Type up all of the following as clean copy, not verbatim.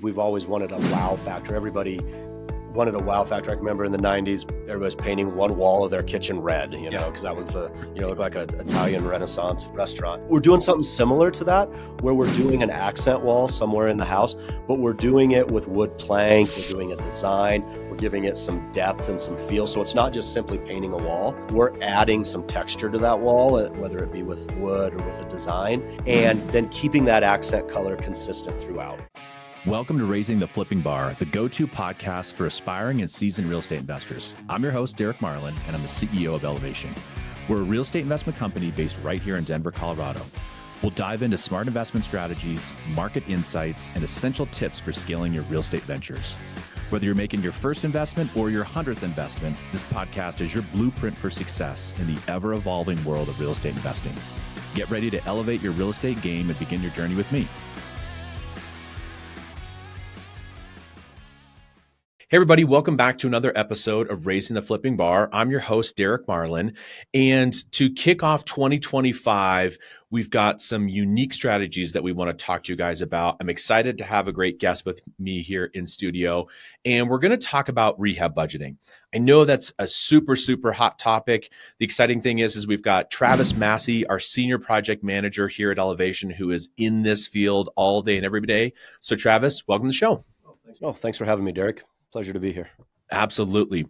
We've always wanted a wow factor. Everybody wanted a wow factor. I remember in the 90s, everybody was painting one wall of their kitchen red, because that was looked like an Italian Renaissance restaurant. We're doing something similar to that, where we're doing an accent wall somewhere in the house, but we're doing it with wood plank, we're doing a design, we're giving it some depth and some feel. So it's not just simply painting a wall, we're adding some texture to that wall, whether it be with wood or with a design, and then keeping that accent color consistent throughout. Welcome to Raising the Flipping Bar, the go-to podcast for aspiring and seasoned real estate investors. I'm your host, Derek Marlin, and I'm the CEO of Elevation. We're a real estate investment company based right here in Denver, Colorado. We'll dive into smart investment strategies, market insights, and essential tips for scaling your real estate ventures. Whether you're making your first investment or your 100th investment, this podcast is your blueprint for success in the ever-evolving world of real estate investing. Get ready to elevate your real estate game and begin your journey with me. Hey everybody, welcome back to another episode of Raising the Flipping Bar. I'm your host, Derek Marlin, and to kick off 2025, we've got some unique strategies that we want to talk to you guys about. I'm excited to have a great guest with me here in studio, and we're going to talk about rehab budgeting. I know that's a super, super hot topic. The exciting thing is we've got Travis Masse, our senior project manager here at Elevation, who is in this field all day and every day. So Travis, welcome to the show. Thanks for having me, Derek. Pleasure to be here. Absolutely.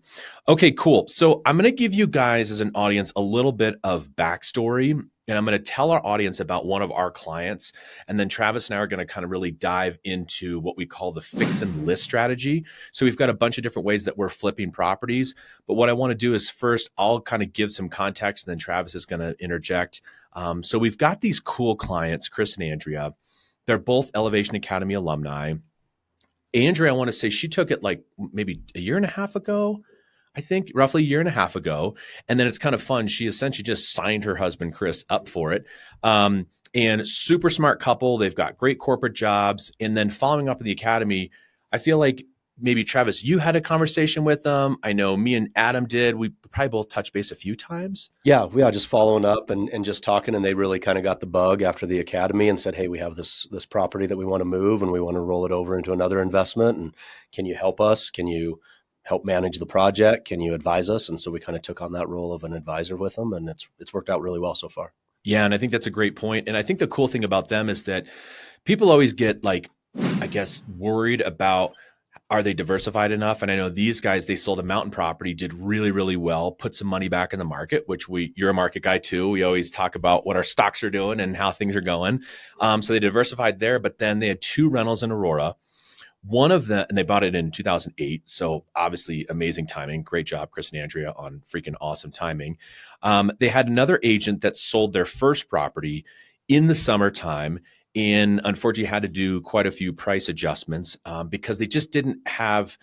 Okay, cool. So I'm going to give you guys as an audience a little bit of backstory, and I'm going to tell our audience about one of our clients. And then Travis and I are going to kind of really dive into what we call the fix and list strategy. So we've got a bunch of different ways that we're flipping properties. But what I want to do is first, I'll kind of give some context, and then Travis is going to interject. So we've got these cool clients, Chris and Andrea. They're both Elevation Academy alumni. Andrea, I want to say she took it like maybe a year and a half ago, I think roughly a year and a half ago. And then it's kind of fun. She essentially just signed her husband, Chris, up for it. And super smart couple. They've got great corporate jobs. And then following up in the academy, I feel like maybe Travis, you had a conversation with them. I know me and Adam did. We probably both touched base a few times. Yeah, just following up and just talking, and they really kind of got the bug after the academy and said, hey, we have this property that we want to move and we want to roll it over into another investment. And can you help us? Can you help manage the project? Can you advise us? And so we kind of took on that role of an advisor with them, and it's worked out really well so far. Yeah, and I think that's a great point. And I think the cool thing about them is that people always get worried about, are they diversified enough? And I know these guys, they sold a mountain property, did really, really well, put some money back in the market, which you're a market guy too. We always talk about what our stocks are doing and how things are going. So they diversified there, but then they had two rentals in Aurora. One of them, and they bought it in 2008. So obviously amazing timing. Great job, Chris and Andrea, on freaking awesome timing. They had another agent that sold their first property in the summertime, and unfortunately had to do quite a few price adjustments because they just didn't have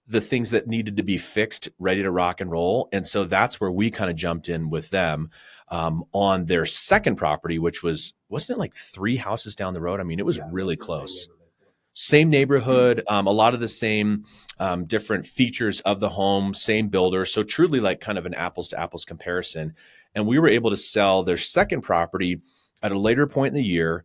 the things that needed to be fixed, ready to rock and roll. And so that's where we kind of jumped in with them on their second property, which wasn't it like 3 houses down the road? I mean, it was really close. Same neighborhood, a lot of the same different features of the home, same builder. So truly like kind of an apples to apples comparison. And we were able to sell their second property at a later point in the year,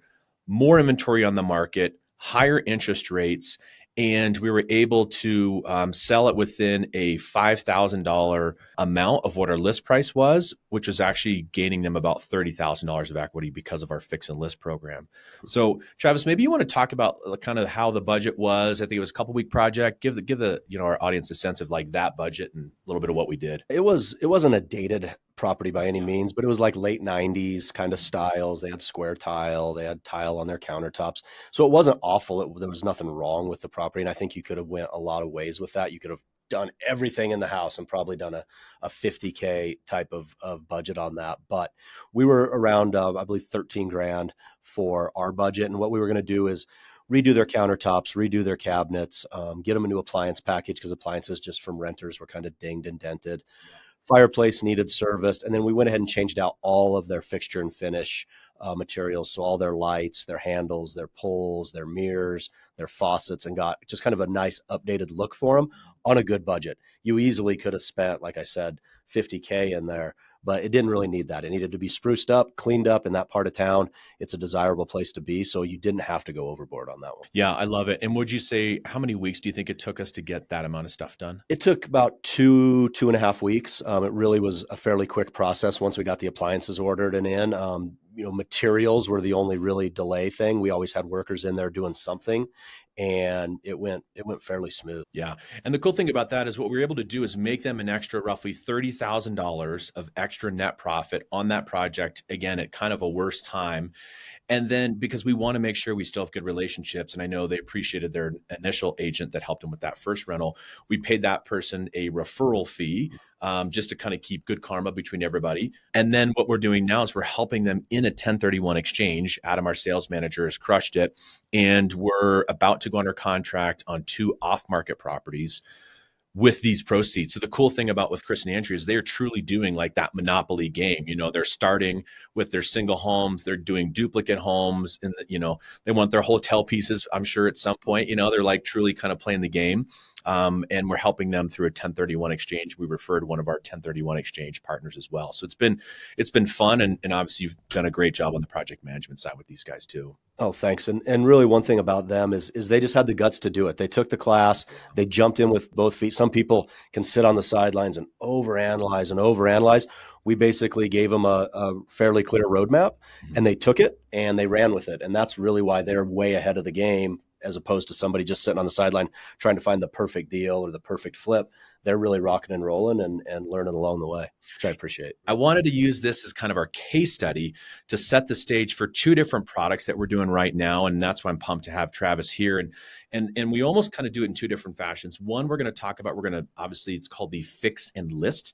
more inventory on the market, higher interest rates, and we were able to sell it within a $5,000 amount of what our list price was, which was actually gaining them about $30,000 of equity because of our fix and list program. So, Travis, maybe you want to talk about kind of how the budget was. I think it was a couple-week project. Give the our audience a sense of like that budget and a little bit of what we did. It wasn't a dated property by any means, but it was like late 90s kind of styles. They had square tile, they had tile on their countertops. So it wasn't awful. There was nothing wrong with the property. And I think you could have went a lot of ways with that. You could have done everything in the house and probably done a $50K type of budget on that. But we were around, I believe, 13 grand for our budget. And what we were going to do is redo their countertops, redo their cabinets, get them a new appliance package because appliances just from renters were kind of dinged and dented. Fireplace needed serviced. And then we went ahead and changed out all of their fixture and finish materials. So all their lights, their handles, their poles, their mirrors, their faucets, and got just kind of a nice updated look for them on a good budget. You easily could have spent, like I said, $50K in there, but it didn't really need that. It needed to be spruced up, cleaned up in that part of town. It's a desirable place to be. So you didn't have to go overboard on that one. Yeah, I love it. And would you say how many weeks do you think it took us to get that amount of stuff done? It took about 2.5 weeks. It really was a fairly quick process once we got the appliances ordered and in. Materials were the only really delay thing. We always had workers in there doing something, and it went fairly smooth. Yeah. And the cool thing about that is what we were able to do is make them an extra roughly $30,000 of extra net profit on that project, again, at kind of a worse time. And then because we want to make sure we still have good relationships, and I know they appreciated their initial agent that helped them with that first rental, we paid that person a referral fee just to kind of keep good karma between everybody. And then what we're doing now is we're helping them in a 1031 exchange. Adam, our sales manager, has crushed it. And we're about to go under contract on 2 off-market properties with these proceeds. So the cool thing about with Chris and Andrew is they're truly doing like that monopoly game. They're starting with their single homes, they're doing duplicate homes, and they want their hotel pieces. I'm sure at some point, they're like truly kind of playing the game. And we're helping them through a 1031 exchange. We referred one of our 1031 exchange partners as well. So it's been fun, and obviously you've done a great job on the project management side with these guys too. Oh, thanks. And really one thing about them is they just had the guts to do it. They took the class, they jumped in with both feet. Some people can sit on the sidelines and overanalyze. We basically gave them a fairly clear roadmap, and they took it and they ran with it. And that's really why they're way ahead of the game, as opposed to somebody just sitting on the sideline trying to find the perfect deal or the perfect flip. They're really rocking and rolling and learning along the way, which I appreciate. I wanted to use this as kind of our case study to set the stage for 2 different products that we're doing right now. And that's why I'm pumped to have Travis here. And we almost kind of do it in 2 different fashions. One, we're going to obviously it's called the fix and list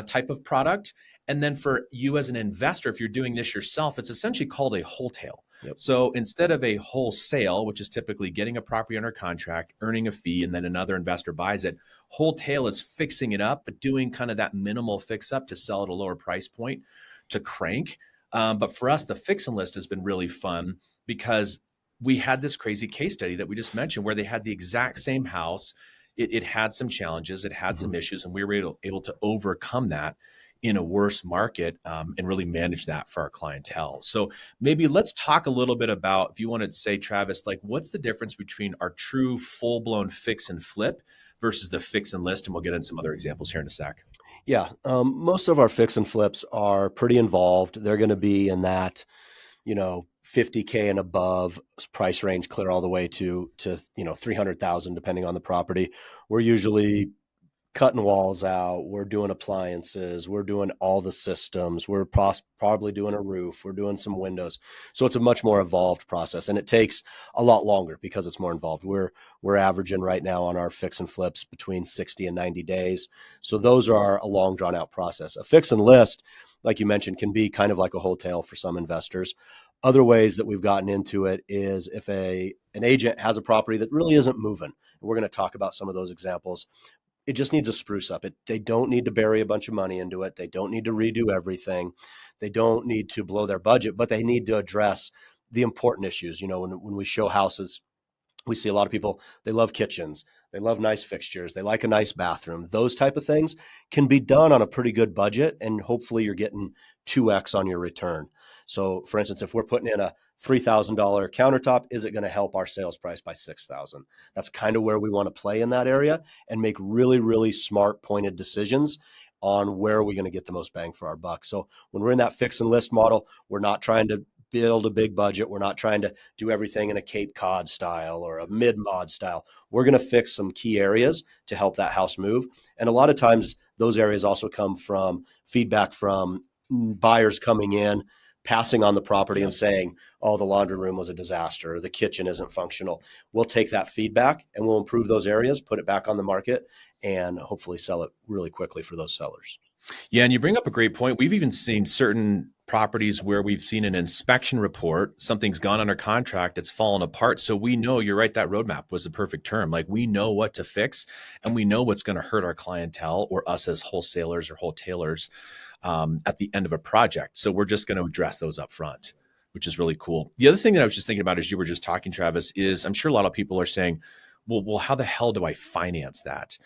type of product. And then for you as an investor, if you're doing this yourself, it's essentially called a wholesale. Yep. So instead of a wholesale, which is typically getting a property under contract, earning a fee, and then another investor buys it, wholesale is fixing it up, but doing kind of that minimal fix up to sell at a lower price point to crank. But for us, the fix and list has been really fun because we had this crazy case study that we just mentioned where they had the exact same house. It had some challenges, it had some issues, and we were able to overcome that in a worse market and really manage that for our clientele. So maybe let's talk a little bit about, if you want to say, Travis, like what's the difference between our true full-blown fix and flip versus the fix and list? And we'll get into some other examples here in a sec. Yeah. Most of our fix and flips are pretty involved. They're going to be in that, 50K and above price range, clear all the way to 300,000, depending on the property. We're usually cutting walls out. We're doing appliances. We're doing all the systems. We're probably doing a roof. We're doing some windows. So it's a much more evolved process, and it takes a lot longer because it's more involved. We're averaging right now on our fix and flips between 60 and 90 days. So those are a long drawn out process. A fix and list, like you mentioned, can be kind of like a hotel for some investors. Other ways that we've gotten into it is if an agent has a property that really isn't moving. And we're going to talk about some of those examples. It just needs a spruce up. They don't need to bury a bunch of money into it. They don't need to redo everything. They don't need to blow their budget, but they need to address the important issues. When we show houses, we see a lot of people, they love kitchens. They love nice fixtures. They like a nice bathroom. Those type of things can be done on a pretty good budget, and hopefully you're getting 2x on your return. So for instance, if we're putting in a $3,000 countertop, is it going to help our sales price by 6,000? That's kind of where we want to play in that area and make really, really smart, pointed decisions on where are we going to get the most bang for our buck. So when we're in that fix and list model, we're not trying to build a big budget. We're not trying to do everything in a Cape Cod style or a mid-mod style. We're going to fix some key areas to help that house move. And a lot of times those areas also come from feedback from buyers coming in, passing on the property and saying, oh, the laundry room was a disaster, or the kitchen isn't functional. We'll take that feedback and we'll improve those areas, put it back on the market, and hopefully sell it really quickly for those sellers. Yeah, and you bring up a great point. We've even seen certain properties where we've seen an inspection report, something's gone under contract, it's fallen apart. So we know, you're right, that roadmap was the perfect term. Like we know what to fix and we know what's going to hurt our clientele or us as wholesalers or wholesalers at the end of a project. So we're just going to address those up front, which is really cool. The other thing that I was just thinking about as you were just talking, Travis, is I'm sure a lot of people are saying, well, how the hell do I finance that?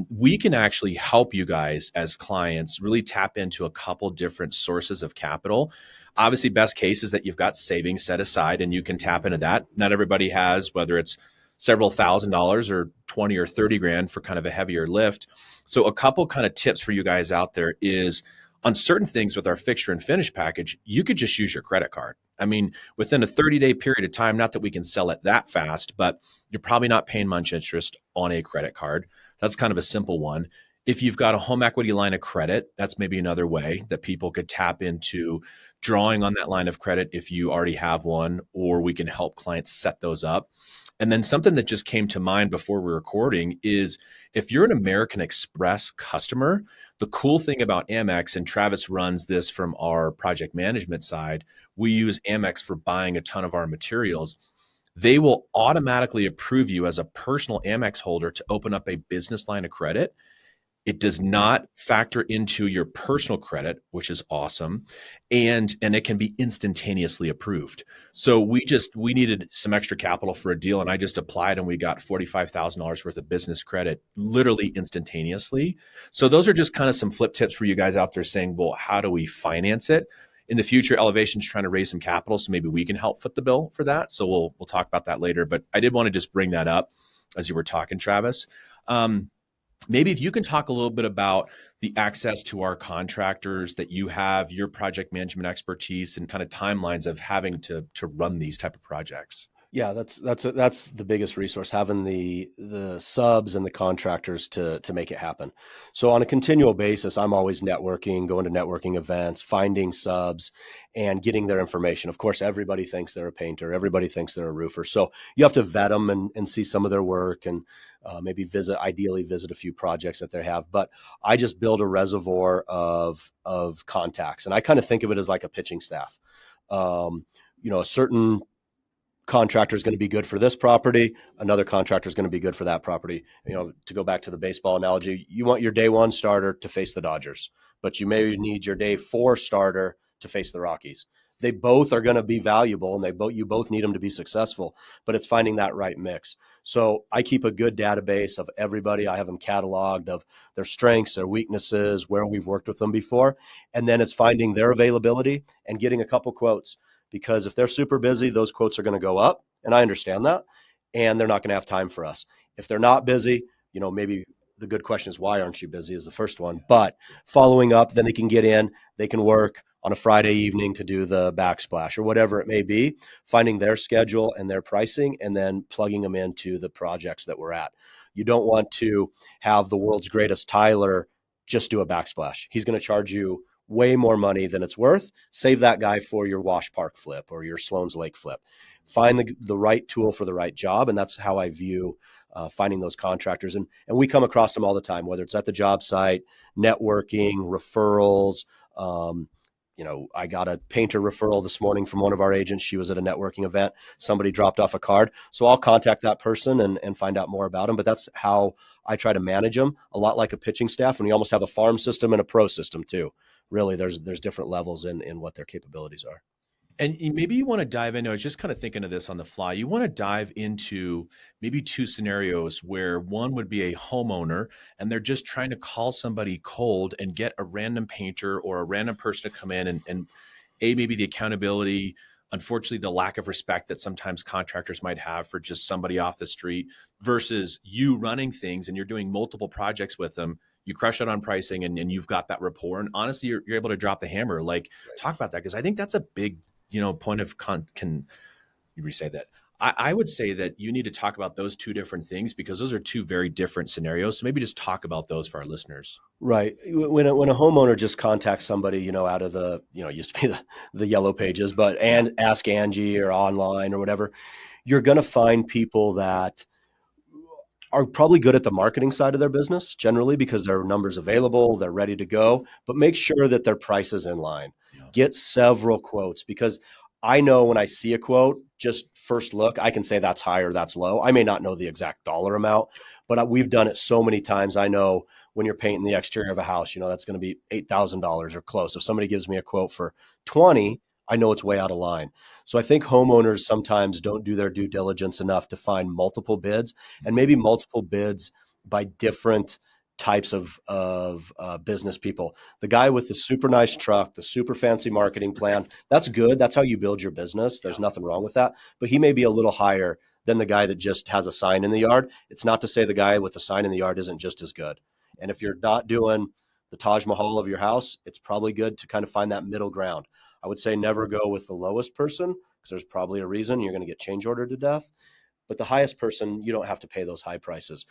We can actually help you guys as clients really tap into a couple different sources of capital. Obviously, best case is that you've got savings set aside and you can tap into that. Not everybody has, whether it's several $1,000s or 20 or 30 grand for kind of a heavier lift. So a couple kind of tips for you guys out there is on certain things with our fixture and finish package, you could just use your credit card. I mean, within a 30-day period of time, not that we can sell it that fast, but you're probably not paying much interest on a credit card. That's kind of a simple one. If you've got a home equity line of credit, that's maybe another way that people could tap into drawing on that line of credit if you already have one, or we can help clients set those up. And then something that just came to mind before we're recording is if you're an American Express customer, the cool thing about Amex, and Travis runs this from our project management side, we use Amex for buying a ton of our materials. They will automatically approve you as a personal Amex holder to open up a business line of credit. It does not factor into your personal credit, which is awesome, and it can be instantaneously approved. So we needed some extra capital for a deal, and I just applied, and we got $45,000 worth of business credit literally instantaneously. So those are just kind of some flip tips for you guys out there saying, well, how do we finance it? In the future, Elevation's trying to raise some capital, so maybe we can help foot the bill for that. So we'll talk about that later. But I did want to just bring that up as you were talking, Travis. Maybe if you can talk a little bit about the access to our contractors that you have, your project management expertise, and kind of timelines of having to run these type of projects. Yeah, that's the biggest resource, having the subs and the contractors to make it happen. So on a continual basis, I'm always networking, going to networking events, finding subs and getting their information. Of course, everybody thinks they're a painter, everybody thinks they're a roofer. So you have to vet them and see some of their work and maybe ideally visit a few projects that they have. But I just build a reservoir of contacts, and I kind of think of it as like a pitching staff. A certain contractor is going to be good for this property. Another contractor is going to be good for that property. To go back to the baseball analogy, you want your day one starter to face the Dodgers, but you may need your day four starter to face the Rockies. They both are going to be valuable, and you both need them to be successful, but it's finding that right mix. So I keep a good database of everybody. I have them cataloged of their strengths, their weaknesses, where we've worked with them before. And then it's finding their availability and getting a couple quotes, because if they're super busy, those quotes are going to go up. And I understand that. And they're not going to have time for us. If they're not busy, maybe the good question is, why aren't you busy, is the first one. But following up, then they can get in, they can work on a Friday evening to do the backsplash or whatever it may be, finding their schedule and their pricing, and then plugging them into the projects that we're at. You don't want to have the world's greatest Tyler just do a backsplash. He's going to charge you way more money than it's worth. Save that guy for your Wash Park flip or your Sloan's Lake flip. Find the right tool for the right job. And that's how I view finding those contractors. And we come across them all the time, whether it's at the job site, networking, referrals. I got a painter referral this morning from one of our agents. She was at a networking event. Somebody dropped off a card. So I'll contact that person and find out more about them. But that's how I try to manage them, a lot like a pitching staff. And we almost have a farm system and a pro system too. Really, there's different levels in what their capabilities are. And maybe you want to dive into, I was just kind of thinking of this on the fly. You want to dive into maybe two scenarios where one would be a homeowner and they're just trying to call somebody cold and get a random painter or a random person to come in and maybe the accountability, unfortunately, the lack of respect that sometimes contractors might have for just somebody off the street versus you running things and you're doing multiple projects with them. You crush it on pricing and you've got that rapport. And honestly, you're able to drop the hammer. Like, talk about that, because I think that's a big point of can you re-say that? I would say that you need to talk about those two different things because those are two very different scenarios. So maybe just talk about those for our listeners. Right. When a homeowner just contacts somebody, out of the, it used to be the yellow pages, but and ask Angie or online or whatever, you're going to find people that are probably good at the marketing side of their business generally because their numbers available, they're ready to go, but make sure that their price is in line. Yeah. Get several quotes, because I know when I see a quote, just first look, I can say that's high or that's low. I may not know the exact dollar amount, but we've done it so many times. I know when you're painting the exterior of a house, that's going to be $8,000 or close. If somebody gives me a quote for 20, I know it's way out of line. So I think homeowners sometimes don't do their due diligence enough to find multiple bids, and maybe multiple bids by different types of business people. The guy with the super nice truck, the super fancy marketing plan, Correct. that's good. That's how you build your business. Yeah. There's nothing wrong with that. But he may be a little higher than the guy that just has a sign in the yard. It's not to say the guy with the sign in the yard isn't just as good. And if you're not doing the Taj Mahal of your house, it's probably good to kind of find that middle ground. I would say never go with the lowest person because there's probably a reason you're going to get change ordered to death. But the highest person, you don't have to pay those high prices.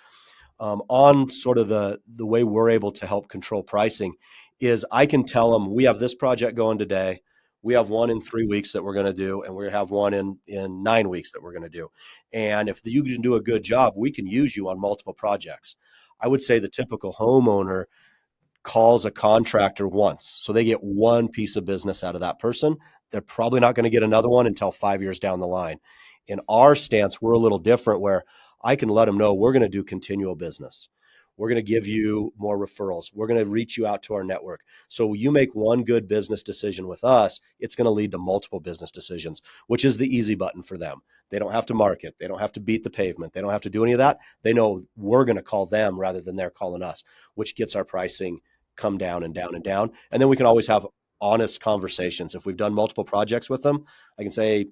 On sort of the way we're able to help control pricing is I can tell them we have this project going today. We have one in 3 weeks that we're going to do, and we have one in 9 weeks that we're going to do. And if you can do a good job, we can use you on multiple projects. I would say the typical homeowner calls a contractor once. So they get one piece of business out of that person. They're probably not going to get another one until 5 years down the line. In our stance, we're a little different where I can let them know we're going to do continual business. We're going to give you more referrals. We're going to reach you out to our network. So you make one good business decision with us, it's going to lead to multiple business decisions, which is the easy button for them. They don't have to market. They don't have to beat the pavement. They don't have to do any of that. They know we're going to call them rather than they're calling us, which gets our pricing come down and down and down. And then we can always have honest conversations. If we've done multiple projects with them, I can say,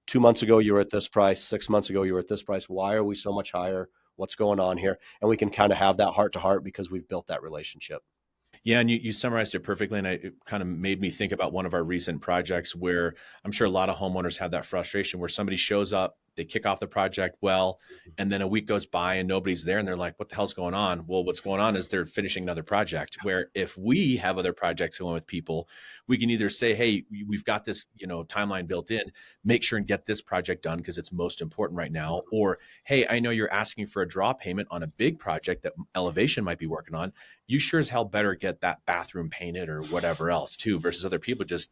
2 months ago you were at this price, 6 months ago you were at this price. Why are we so much higher? What's going on here? And we can kind of have that heart to heart because we've built that relationship. Yeah, and you summarized it perfectly, and it kind of made me think about one of our recent projects where I'm sure a lot of homeowners have that frustration where somebody shows up, they kick off the project well, and then a week goes by and nobody's there, and they're like, "What the hell's going on?" Well, what's going on is they're finishing another project. Where if we have other projects going with people, we can either say, "Hey, we've got this, timeline built in. Make sure and get this project done because it's most important right now," or, "Hey, I know you're asking for a draw payment on a big project that Elevation might be working on. You sure as hell better get that bathroom painted or whatever else too," versus other people just,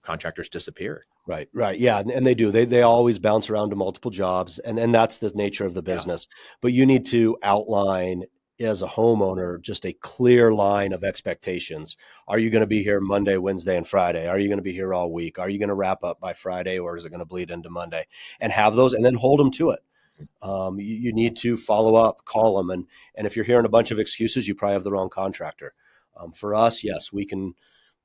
contractors disappear. Right, right. Yeah, and they do. They always bounce around to multiple jobs, and that's the nature of the Yeah. business. But you need to outline as a homeowner just a clear line of expectations. Are you going to be here Monday, Wednesday, and Friday? Are you going to be here all week? Are you going to wrap up by Friday, or is it going to bleed into Monday? And have those, and then hold them to it. You need to follow up, call them, and if you're hearing a bunch of excuses, you probably have the wrong contractor. For us, yes, we can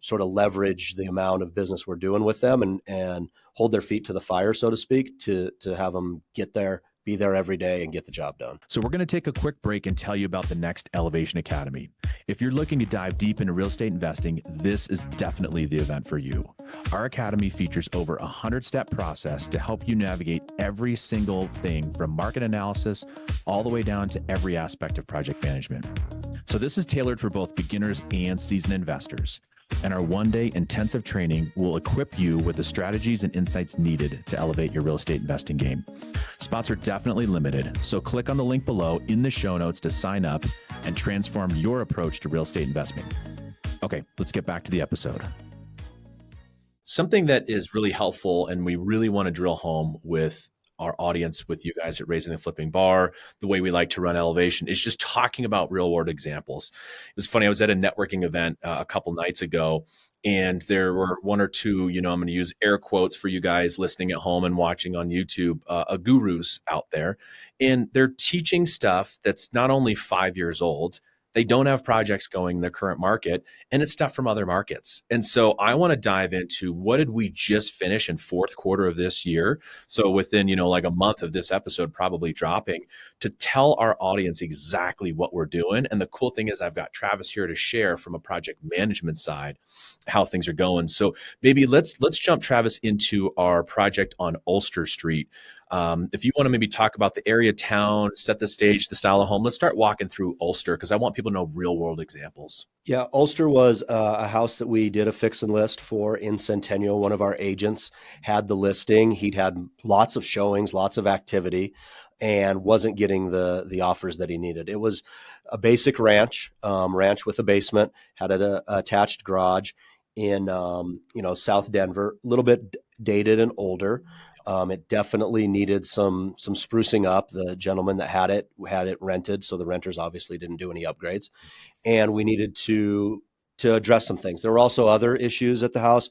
sort of leverage the amount of business we're doing with them and hold their feet to the fire, so to speak, to have them get there, be there every day, and get the job done. So, we're going to take a quick break and tell you about the next Elevation Academy. If you're looking to dive deep into real estate investing, this is definitely the event for you. Our academy features over a 100-step process to help you navigate every single thing from market analysis all the way down to every aspect of project management. So, this is tailored for both beginners and seasoned investors. And our one-day intensive training will equip you with the strategies and insights needed to elevate your real estate investing game. Spots are definitely limited, so click on the link below in the show notes to sign up and transform your approach to real estate investing. Okay, let's get back to the episode. Something that is really helpful, and we really want to drill home with our audience, with you guys at Raising the Flipping Bar, the way we like to run Elevation, is just talking about real world examples. It was funny. I was at a networking event a couple nights ago, and there were one or two, I'm going to use air quotes for you guys listening at home and watching on YouTube, gurus out there. And they're teaching stuff that's not only 5 years old, they don't have projects going in the current market, and it's stuff from other markets. And so I want to dive into what did we just finish in fourth quarter of this year? So within, like a month of this episode probably dropping, to tell our audience exactly what we're doing. And the cool thing is I've got Travis here to share from a project management side how things are going. So maybe let's jump, Travis, into our project on Ulster Street. If you want to maybe talk about the area, town, set the stage, the style of home, let's start walking through Ulster because I want people to know real world examples. Yeah, Ulster was a house that we did a fix and list for in Centennial. One of our agents had the listing. He'd had lots of showings, lots of activity, and wasn't getting the offers that he needed. It was a basic ranch, ranch with a basement, had an attached garage in South Denver, a little bit dated and older. It definitely needed some sprucing up. The gentleman that had it rented, so the renters obviously didn't do any upgrades, and we needed to address some things. There were also other issues at the house.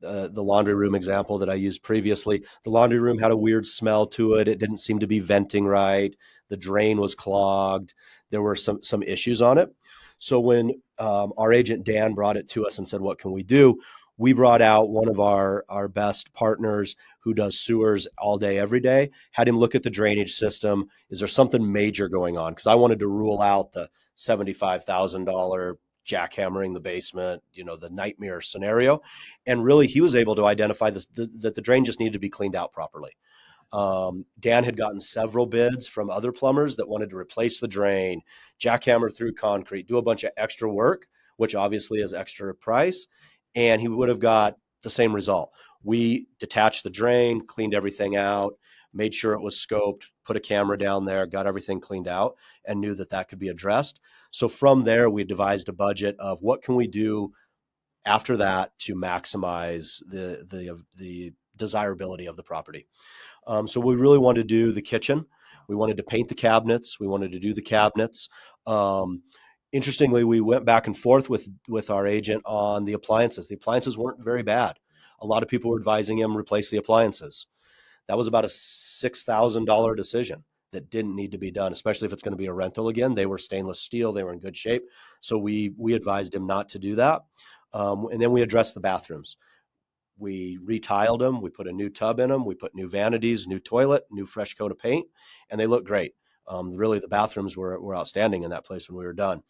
the laundry room example that I used previously. The laundry room had a weird smell to it. It didn't seem to be venting right. The drain was clogged. There were some issues on it. So when our agent Dan brought it to us and said, "What can we do?" We brought out one of our best partners who does sewers all day, every day. Had him look at the drainage system. Is there something major going on? Because I wanted to rule out the $75,000 jackhammering the basement, the nightmare scenario. And really, he was able to identify that the drain just needed to be cleaned out properly. Dan had gotten several bids from other plumbers that wanted to replace the drain, jackhammer through concrete, do a bunch of extra work, which obviously is extra price, and he would have got the same result. We detached the drain, cleaned everything out, made sure it was scoped, put a camera down there, got everything cleaned out, and knew that that could be addressed. So from there, we devised a budget of what can we do after that to maximize the desirability of the property. So we really wanted to do the kitchen. We wanted to paint the cabinets. We wanted to do the cabinets. Um, Interestingly, we went back and forth with our agent on the appliances. The appliances weren't very bad. A lot of people were advising him replace the appliances. That was about a $6,000 decision that didn't need to be done, especially if it's going to be a rental again. They were stainless steel. They were in good shape. So we advised him not to do that. And then we addressed the bathrooms. We retiled them. We put a new tub in them. We put new vanities, new toilet, new fresh coat of paint, and they look great. Really, the bathrooms were outstanding in that place when we were done.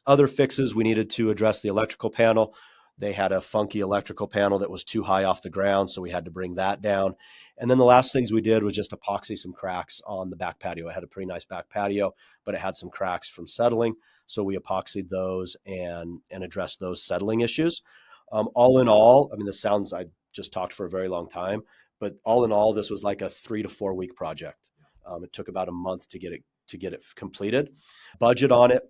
Other fixes, we needed to address the electrical panel. They had a funky electrical panel that was too high off the ground, so we had to bring that down. And then the last things we did was just epoxy some cracks on the back patio. It had a pretty nice back patio, but it had some cracks from settling. So we epoxied those and addressed those settling issues. All in all, I mean, this sounds, I just talked for a very long time, but all in all, this was like a 3 to 4 week project. It took about a month to get it completed. Budget on it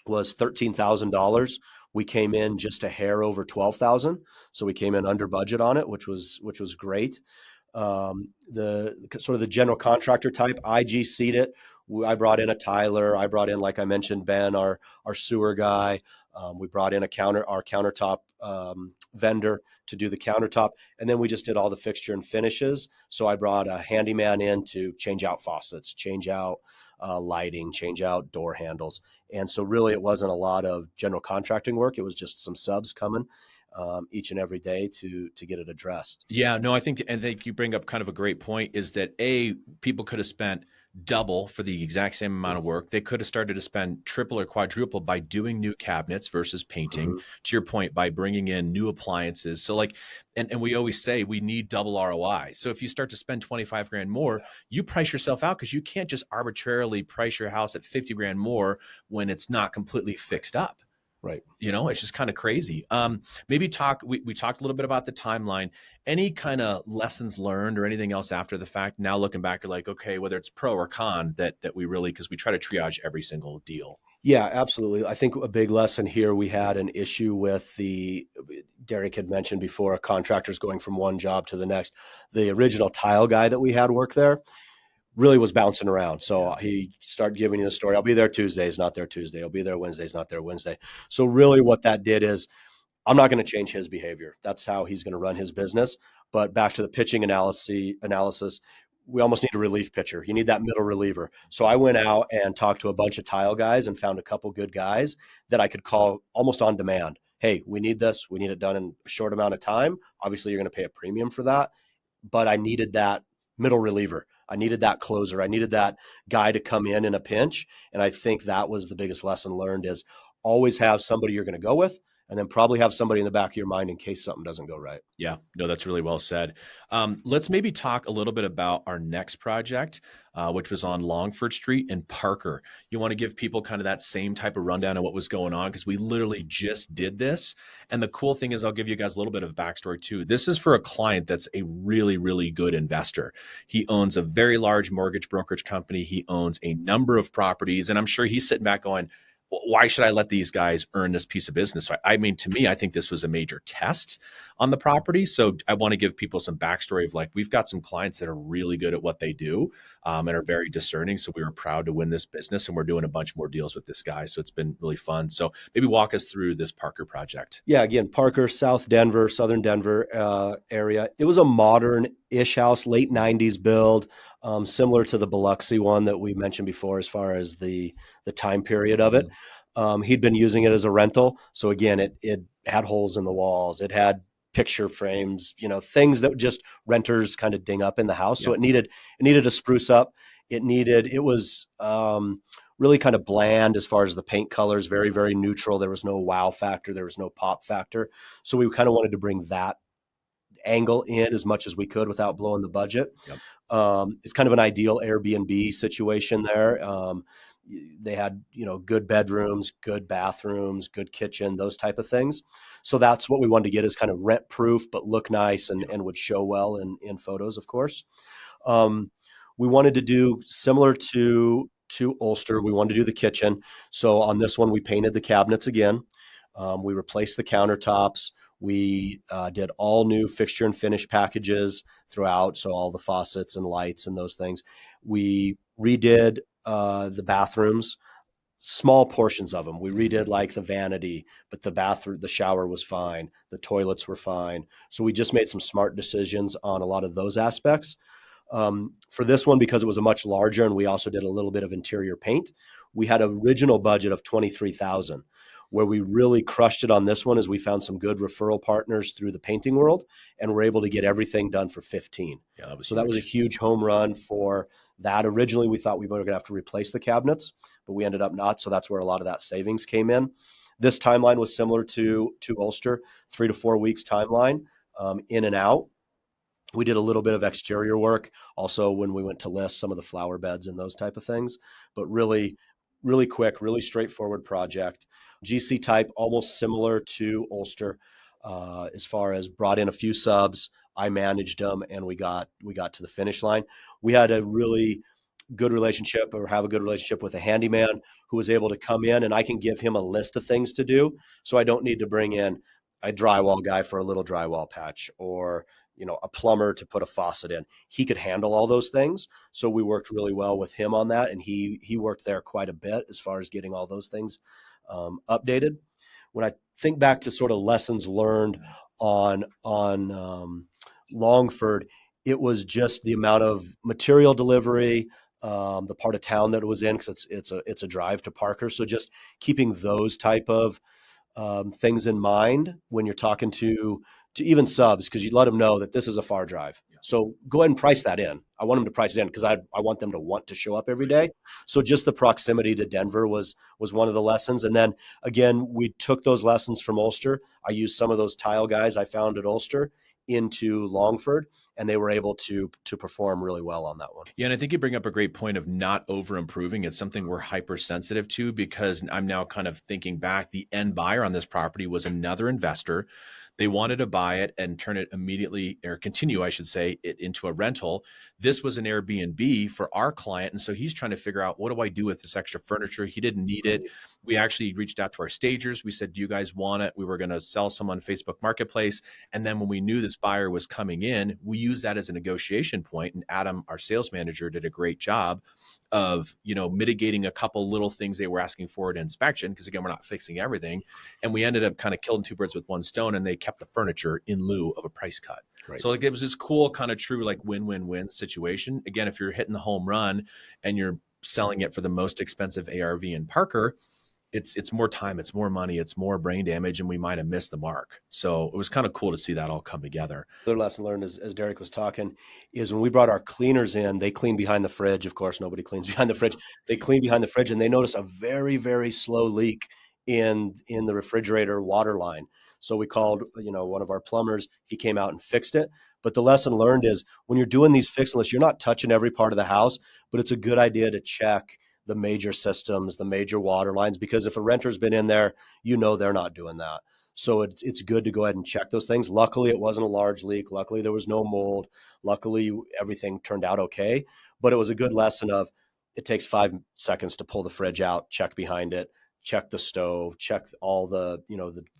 was $13,000. We came in just a hair over 12,000, so we came in under budget on it, which was great. The sort of the general contractor type, I GC'd it. I brought in a Tyler. I brought in, like I mentioned, Ben, our sewer guy. We brought in our countertop vendor to do the countertop, and then we just did all the fixture and finishes. So I brought a handyman in to change out faucets, change out lighting, change out door handles. And so really it wasn't a lot of general contracting work. It was just some subs coming each and every day to get it addressed. Yeah, no, I think you bring up kind of a great point is that people could have spent double for the exact same amount of work. They could have started to spend triple or quadruple by doing new cabinets versus painting. Mm-hmm. To your point, by bringing in new appliances. So like, and we always say we need double ROI. So if you start to spend 25 grand more, you price yourself out because you can't just arbitrarily price your house at 50 grand more when it's not completely fixed up. Right. It's just kind of crazy. Maybe we talked a little bit about the timeline. Any kind of lessons learned or anything else after the fact? Now looking back, you're like, okay, whether it's pro or con, that we really, because we try to triage every single deal. Yeah, absolutely. I think a big lesson here, we had an issue with Derek had mentioned before, contractors going from one job to the next. The original tile guy that we had work there really was bouncing around. So he started giving you the story. I'll be there Tuesdays, not there Tuesday. I'll be there Wednesdays, not there Wednesday. So really what that did is, I'm not going to change his behavior. That's how he's going to run his business. But back to the pitching analysis, we almost need a relief pitcher. You need that middle reliever. So I went out and talked to a bunch of tile guys and found a couple good guys that I could call almost on demand. Hey, we need this. We need it done in a short amount of time. Obviously, you're going to pay a premium for that. But I needed that middle reliever. I needed that closer. I needed that guy to come in a pinch. And I think that was the biggest lesson learned is always have somebody you're going to go with, and then probably have somebody in the back of your mind in case something doesn't go right. Yeah, no, that's really well said. Let's maybe talk a little bit about our next project, which was on Longford Street in Parker. You want to give people kind of that same type of rundown of what was going on because we literally just did this. And the cool thing is I'll give you guys a little bit of backstory too. This is for a client that's a really, really good investor. He owns a very large mortgage brokerage company. He owns a number of properties. And I'm sure he's sitting back going, why should I let these guys earn this piece of business? So I mean, to me, I think this was a major test on the property. So I want to give people some backstory of like, we've got some clients that are really good at what they do, and are very discerning. So we were proud to win this business, and we're doing a bunch more deals with this guy. So it's been really fun. So maybe walk us through this Parker project. Yeah, again, Parker, South Denver, Southern Denver area. It was a modern-ish house, late '90s build, similar to the Biloxi one that we mentioned before, as far as the time period of it. Mhm. He'd been using it as a rental, so again, it had holes in the walls, it had picture frames, things that just renters kind of ding up in the house. So Yep. it needed a spruce up. It was really kind of bland as far as the paint colors, very, very neutral. There was no wow factor, there was no pop factor. So we kind of wanted to bring that angle in as much as we could without blowing the budget. Yep. It's kind of an ideal Airbnb situation there. They had, good bedrooms, good bathrooms, good kitchen, those type of things. So that's what we wanted to get, is kind of rent proof, but look nice and, Yep. and would show well in photos, of course. Um, we wanted to do similar to Ulster. We wanted to do the kitchen. So on this one, we painted the cabinets again. We replaced the countertops. We did all new fixture and finish packages throughout. So all the faucets and lights and those things. We redid the bathrooms, small portions of them. We redid like the vanity, but the bathroom, the shower was fine. The toilets were fine. So we just made some smart decisions on a lot of those aspects. For this one, because it was a much larger, and we also did a little bit of interior paint, we had an original budget of 23,000. Where we really crushed it on this one is we found some good referral partners through the painting world, and we're able to get everything done for 15. Yeah, that was So that was a huge. huge home run for that. Originally, we thought we were going to have to replace the cabinets, but we ended up not. So that's where a lot of that savings came in. This timeline was similar to Ulster, 3 to 4 weeks timeline, in and out. We did a little bit of exterior work also when we went to list some of the flower beds and those type of things, but really, really quick, really straightforward project. GC type, almost similar to Ulster, as far as brought in a few subs. I managed them, and we got to the finish line. We had a really good relationship, or have a good relationship, with a handyman who was able to come in, and I can give him a list of things to do. So I don't need to bring in a drywall guy for a little drywall patch, or a plumber to put a faucet in. He could handle all those things. So we worked really well with him on that. And he worked there quite a bit as far as getting all those things updated. When I think back to sort of lessons learned on Longford, it was just the amount of material delivery, the part of town that it was in, because it's a drive to Parker. So just keeping those type of things in mind when you're talking to even subs, because you let them know that this is a far drive. Yeah. So go ahead and price that in. I want them to price it in, because I want them to want to show up every Right. day. So just the proximity to Denver was one of the lessons. And then again, we took those lessons from Ulster. I used some of those tile guys I found at Ulster into Longford, and they were able to perform really well on that one. Yeah, and I think you bring up a great point of not over improving. It's something we're hypersensitive to, because I'm now kind of thinking back. The end buyer on this property was another investor. They wanted to buy it and turn it immediately, or continue, I should say, it into a rental. This was an Airbnb for our client. And so he's trying to figure out, what do I do with this extra furniture? He didn't need it. Right. We actually reached out to our stagers. We said, do you guys want it? We were going to sell some on Facebook Marketplace. And then when we knew this buyer was coming in, we used that as a negotiation point. And Adam, our sales manager, did a great job of, mitigating a couple little things they were asking for at inspection. Because again, we're not fixing everything. And we ended up kind of killing two birds with one stone, and they kept the furniture in lieu of a price cut. Right. So like, it was this cool kind of true like win-win-win situation. Again, if you're hitting the home run and you're selling it for the most expensive ARV in Parker, it's more time, it's more money, it's more brain damage, and we might have missed the mark. So it was kind of cool to see that all come together. Another lesson learned, as Derek was talking, is when we brought our cleaners in, they clean behind the fridge. Of course, nobody cleans behind the fridge. They clean behind the fridge, and they noticed a very, very slow leak in the refrigerator water line. So we called, one of our plumbers. He came out and fixed it. But the lesson learned is, when you're doing these fix lists, you're not touching every part of the house, but it's a good idea to check the major systems, the major water lines, because if a renter's been in there, they're not doing that. So it's good to go ahead and check those things. Luckily, it wasn't a large leak. Luckily, there was no mold. Luckily, everything turned out okay. But it was a good lesson of, it takes 5 seconds to pull the fridge out, check behind it, check the stove, check all the,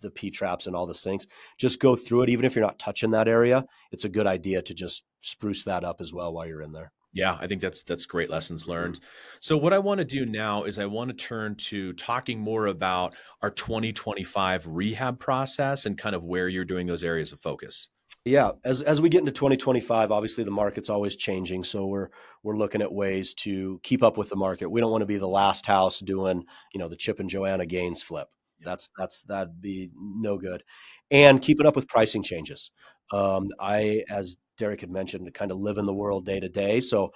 the P traps and all the sinks. Just go through it. Even if you're not touching that area, it's a good idea to just spruce that up as well while you're in there. Yeah, I think that's great lessons Mhm. learned. So what I want to do now is I want to turn to talking more about our 2025 rehab process and kind of where you're doing those areas of focus. Yeah, as we get into 2025, obviously the market's always changing, so we're looking at ways to keep up with the market. We don't want to be the last house doing, the Chip and Joanna Gaines flip. Yep. That'd be no good. And keeping up with pricing changes. I, as Derek had mentioned, kind of live in the world day to day. So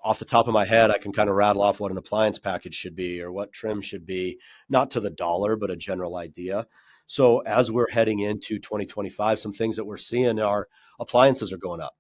off the top of my head, I can kind of rattle off what an appliance package should be or what trim should be, not to the dollar, but a general idea. So as we're heading into 2025, some things that we're seeing are appliances are going up.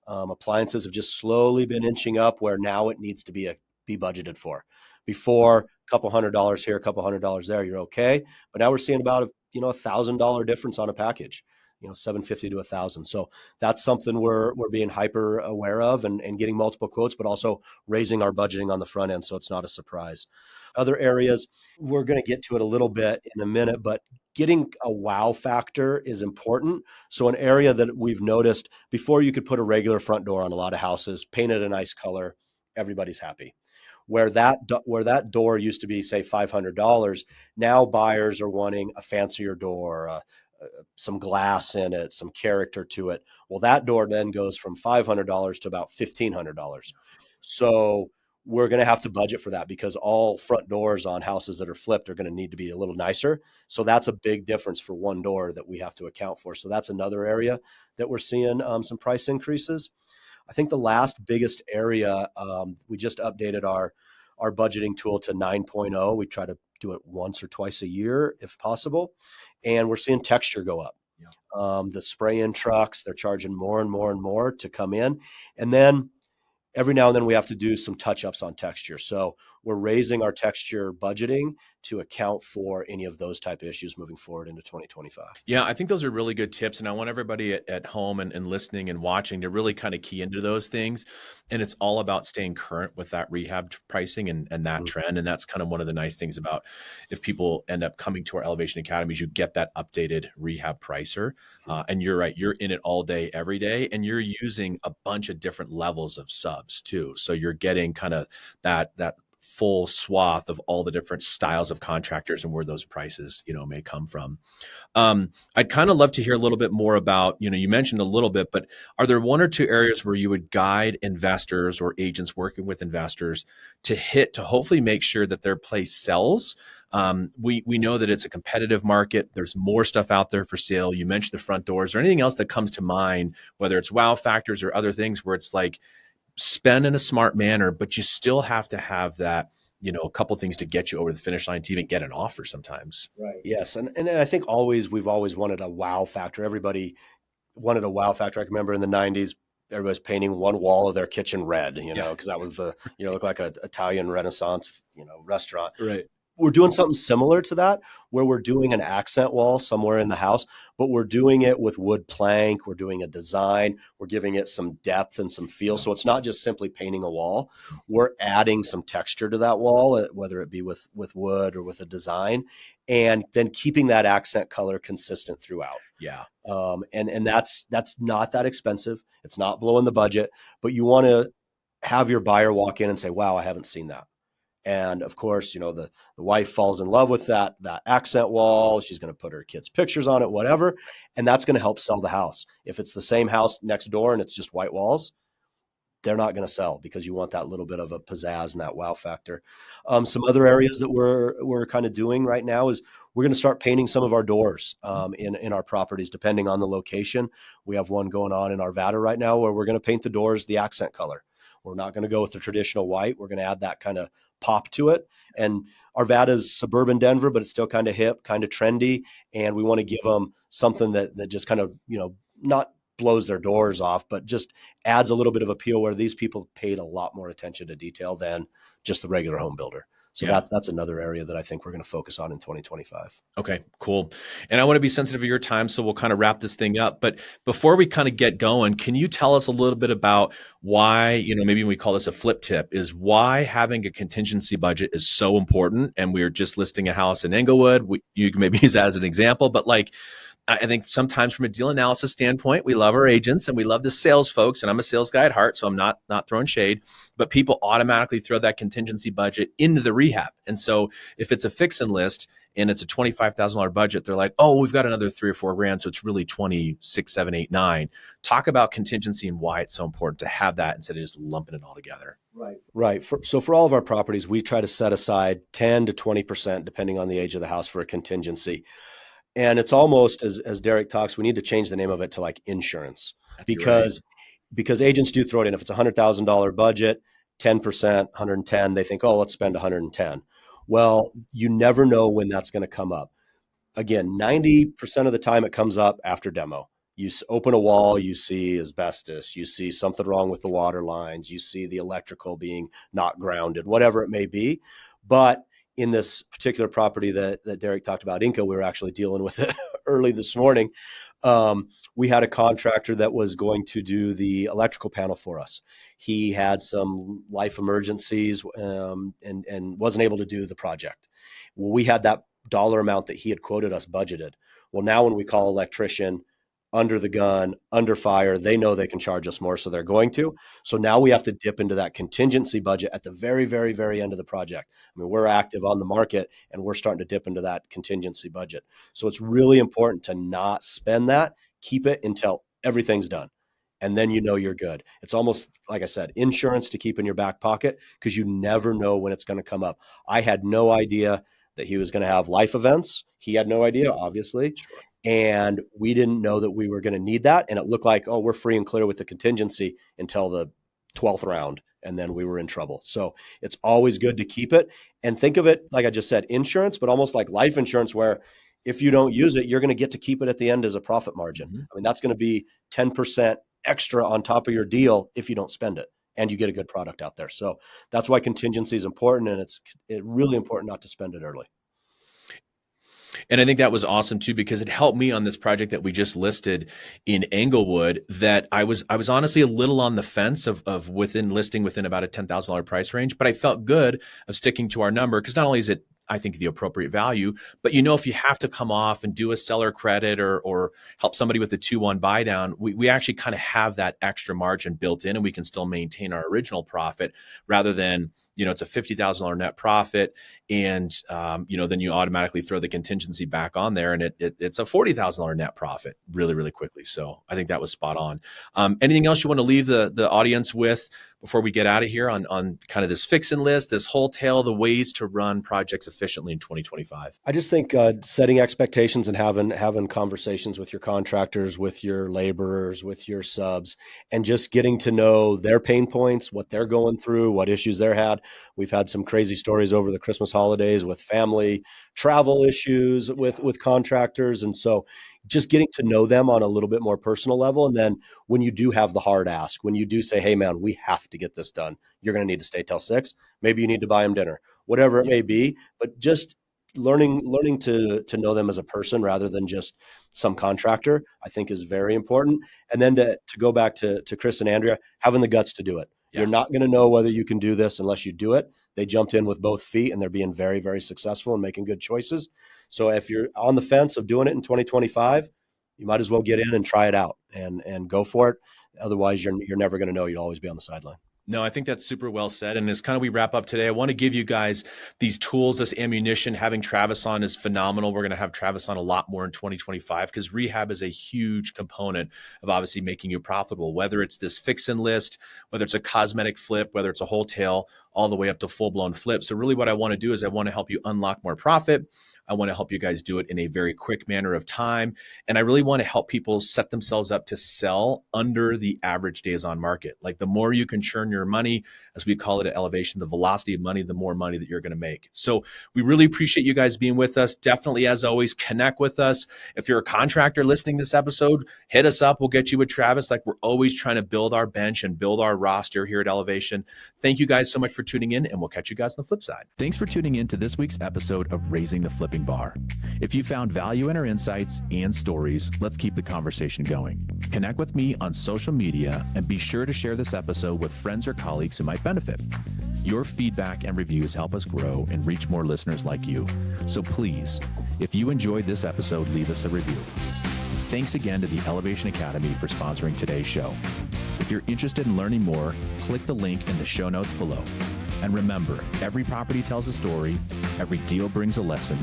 Appliances have just slowly been inching up where now it needs to be budgeted for. Before, a couple $100 here, a couple $100 there, you're okay. But now we're seeing about $1,000 difference on a package. 750 to 1,000. So that's something we're being hyper aware of and getting multiple quotes, but also raising our budgeting on the front end so it's not a surprise. Other areas, we're going to get to it a little bit in a minute, but getting a wow factor is important. So an area that we've noticed before, you could put a regular front door on a lot of houses, paint it a nice color, everybody's happy. Where that door used to be, say, $500, now buyers are wanting a fancier door, some glass in it, some character to it. Well, that door then goes from $500 to about $1,500. So we're going to have to budget for that because all front doors on houses that are flipped are going to need to be a little nicer. So that's a big difference for one door that we have to account for. So that's another area that we're seeing some price increases. I think the last biggest area, we just updated our budgeting tool to 9.0. We try to do it once or twice a year if possible, and we're seeing texture go up. Yeah. The spray in trucks, they're charging more and more and more to come in, and then every now and then we have to do some touch ups on texture. So we're raising our texture budgeting to account for any of those type of issues moving forward into 2025. Yeah, I think those are really good tips. And I want everybody at home and listening and watching to really kind of key into those things. And it's all about staying current with that rehab pricing and that Mhm. trend. And that's kind of one of the nice things about if people end up coming to our Elevation Academies, you get that updated rehab pricer. And you're right, you're in it all day, every day. And you're using a bunch of different levels of subs too. So you're getting kind of that full swath of all the different styles of contractors and where those prices, may come from. I'd kind of love to hear a little bit more about, you mentioned a little bit, but are there one or two areas where you would guide investors or agents working with investors to hopefully make sure that their place sells? We know that it's a competitive market. There's more stuff out there for sale. You mentioned the front doors or anything else that comes to mind, whether it's wow factors or other things where it's like spend in a smart manner, but you still have to have that, a couple things to get you over the finish line to even get an offer sometimes. Right. Yes. And I think we've always wanted a wow factor. Everybody wanted a wow factor. I can remember in the 90s, everybody's painting one wall of their kitchen red, Yeah. because that was looked like an Italian Renaissance, restaurant. Right. We're doing something similar to that where we're doing an accent wall somewhere in the house, but we're doing it with wood plank. We're doing a design. We're giving it some depth and some feel. Yeah. So it's not just simply painting a wall. We're adding some texture to that wall, whether it be with wood or with a design, and then keeping that accent color consistent throughout. Yeah. And that's not that expensive. It's not blowing the budget, but you want to have your buyer walk in and say, "Wow, I haven't seen that." And of course, the wife falls in love with that accent wall. She's going to put her kids' pictures on it, whatever, and that's going to help sell the house. If it's the same house next door and it's just white walls, they're not going to sell because you want that little bit of a pizzazz and that wow factor. Some other areas that we're kind of doing right now is we're going to start painting some of our doors in our properties, depending on the location. We have one going on in Arvada right now where we're going to paint the doors the accent color. We're not going to go with the traditional white. We're going to add that kind of pop to it. And Arvada's suburban Denver, but it's still kind of hip, kind of trendy. And we want to give them something that just kind of, not blows their doors off, but just adds a little bit of appeal where these people paid a lot more attention to detail than just the regular home builder. So Yeah. that's another area that I think we're going to focus on in 2025. Okay, cool. And I want to be sensitive of your time, so we'll kind of wrap this thing up. But before we kind of get going, can you tell us a little bit about why, maybe we call this a flip tip, is why having a contingency budget is so important? And we're just listing a house in Englewood. You can maybe use that as an example, but like, I think sometimes from a deal analysis standpoint, we love our agents and we love the sales folks. And I'm a sales guy at heart, so I'm not throwing shade, but people automatically throw that contingency budget into the rehab. And so if it's a fix and list and it's a $25,000 budget, they're like, oh, we've got another 3 or 4 grand. So it's really 26, 7, 8, 9. Talk about contingency and why it's so important to have that instead of just lumping it all together. Right. So for all of our properties, we try to set aside 10 to 20%, depending on the age of the house, for a contingency. And it's almost, as Derek talks, we need to change the name of it to like insurance, You're right. because agents do throw it in. If it's $100,000 budget, 10%, 110, they think, oh, let's spend 110. Well, you never know when that's going to come up. Again, 90% of the time it comes up after demo. You open a wall, you see asbestos, you see something wrong with the water lines, you see the electrical being not grounded, whatever it may be. But in this particular property that Derek talked about, Inca, we were actually dealing with it early this morning. We had a contractor that was going to do the electrical panel for us. He had some life emergencies, and wasn't able to do the project. Well, we had that dollar amount that he had quoted us budgeted. Well, now when we call electrician, under the gun, under fire, they know they can charge us more, so they're going to. So now we have to dip into that contingency budget at the very, very, very end of the project. I mean, we're active on the market and we're starting to dip into that contingency budget. So it's really important to not spend that, keep it until everything's done. And then you're good. It's almost, like I said, insurance to keep in your back pocket, because you never know when it's going to come up. I had no idea that he was going to have life events. He had no idea, obviously. Sure. And we didn't know that we were going to need that. And it looked like, oh, we're free and clear with the contingency until the 12th round. And then we were in trouble. So it's always good to keep it. And think of it, like I just said, insurance, but almost like life insurance, where if you don't use it, you're going to get to keep it at the end as a profit margin. Mm-hmm. I mean, that's going to be 10% extra on top of your deal if you don't spend it and you get a good product out there. So that's why contingency is important. And it's really important not to spend it early. And I think that was awesome too, because it helped me on this project that we just listed in Englewood, that I was honestly a little on the fence of listing within about a $10,000 price range, but I felt good of sticking to our number, because not only is it, I think, the appropriate value, but if you have to come off and do a seller credit or help somebody with a 2-1 buy down, we actually kind of have that extra margin built in, and we can still maintain our original profit, rather than it's a $50,000 net profit, and then you automatically throw the contingency back on there, and it's a $40,000 net profit really, really quickly. So I think that was spot on. Anything else you want to leave the audience with before we get out of here on kind of this fix and list, this whole tale, the ways to run projects efficiently in 2025? I just think setting expectations and having conversations with your contractors, with your laborers, with your subs, and just getting to know their pain points, what they're going through, what issues they're had. We've had some crazy stories over the Christmas holidays with family travel issues with contractors. And so just getting to know them on a little bit more personal level. And then when you do have the hard ask, when you do say, hey man, we have to get this done, you're going to need to stay till 6. Maybe you need to buy them dinner, whatever it Yeah. may be, but just learning to know them as a person rather than just some contractor, I think is very important. And then to go back to Chris and Andrea, having the guts to do it. You're Yeah. not going to know whether you can do this unless you do it. They jumped in with both feet and they're being very, very successful and making good choices. So if you're on the fence of doing it in 2025, you might as well get in and try it out and go for it. Otherwise, you're never going to know. You'll always be on the sideline. No, I think that's super well said. And as kind of we wrap up today, I want to give you guys these tools, this ammunition. Having Travis on is phenomenal. We're going to have Travis on a lot more in 2025, because rehab is a huge component of obviously making you profitable, whether it's this fix and list, whether it's a cosmetic flip, whether it's a wholesale, all the way up to full-blown flip. So really what I want to do is I want to help you unlock more profit. I want to help you guys do it in a very quick manner of time. And I really want to help people set themselves up to sell under the average days on market. Like the more you can churn your money, as we call it at Elevation, the velocity of money, the more money that you're going to make. So we really appreciate you guys being with us. Definitely, as always, connect with us. If you're a contractor listening to this episode, hit us up. We'll get you with Travis. Like, we're always trying to build our bench and build our roster here at Elevation. Thank you guys so much for tuning in, and we'll catch you guys on the flip side. Thanks for tuning in to this week's episode of Raising the Flipping Bar. If you found value in our insights and stories, let's keep the conversation going. Connect with me on social media and be sure to share this episode with friends or colleagues who might benefit. Your feedback and reviews help us grow and reach more listeners like you. So please, if you enjoyed this episode, leave us a review. Thanks again to the Elevation Academy for sponsoring today's show. If you're interested in learning more, click the link in the show notes below. And remember, every property tells a story, every deal brings a lesson.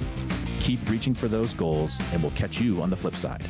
Keep reaching for those goals, and we'll catch you on the flip side.